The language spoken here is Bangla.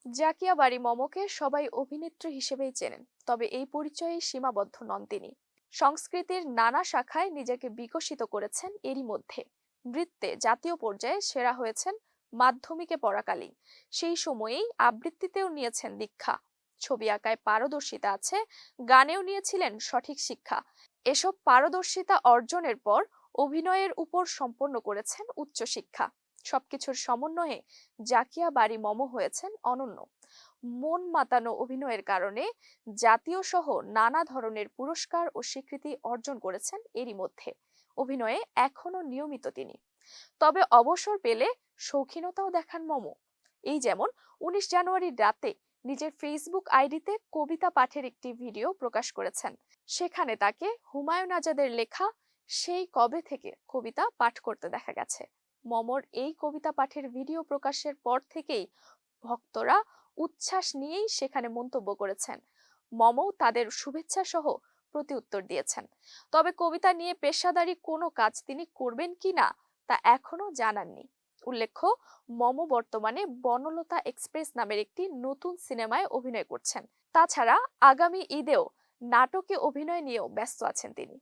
জাকিয়া বারি মমকে সবাই অভিনেত্রী হিসেবেই চেনেন, তবে এই পরিচয়ে সীমাবদ্ধ নন তিনি। সংস্কৃতির নানা শাখায় নিজেকে বিকশিত করেছেন। এরই মধ্যে নৃত্যে জাতীয় পর্যায়ে সেরা হয়েছেন মাধ্যমিকে পড়াকালীন। সেই সময়েই আবৃত্তিতেও নিয়েছেন দীক্ষা। ছবি আঁকায় পারদর্শিতা আছে, গানেও নিয়েছিলেন সঠিক শিক্ষা। এসব পারদর্শিতা অর্জনের পর অভিনয়ের উপর সম্পন্ন করেছেন উচ্চশিক্ষা। সবকিছুর সমন্বয়ে জাকিয়া বারি মম হয়েছেন অনন্য। মন মাতানো অভিনয়ের কারণে জাতীয় সহ নানা ধরনের পুরস্কার ও স্বীকৃতি অর্জন করেছেন। এরই মধ্যে অভিনয়ে এখনো নিয়মিত তিনি, তবে অবসর পেলে শৌখিনতাও দেখান মম। এই যেমন 19 জানুয়ারি রাতে নিজের ফেসবুক আইডিতে কবিতা পাঠের একটি ভিডিও প্রকাশ করেছেন। সেখানে তাকে হুমায়ুন আজাদের লেখা সেই কবে থেকে কবিতা পাঠ করতে দেখা গেছে। মমর এই কবিতা পাঠের ভিডিও প্রকাশের পর থেকেই ভক্তরা উচ্ছ্বাস নিয়েই সেখানে মন্তব্য করেছেন। মমও তাদের শুভেচ্ছা সহ প্রতি উত্তর দিয়েছেন। তবে কবিতা নিয়ে পেশাদারি কোনো কাজ তিনি করবেন কিনা তা এখনো জানাননি। উল্লেখ্য, মম বর্তমানে বনলতা এক্সপ্রেস নামের একটি নতুন সিনেমায় অভিনয় করছেন। তাছাড়া আগামী ঈদেও নাটকে অভিনয় নিয়েও ব্যস্ত আছেন তিনি।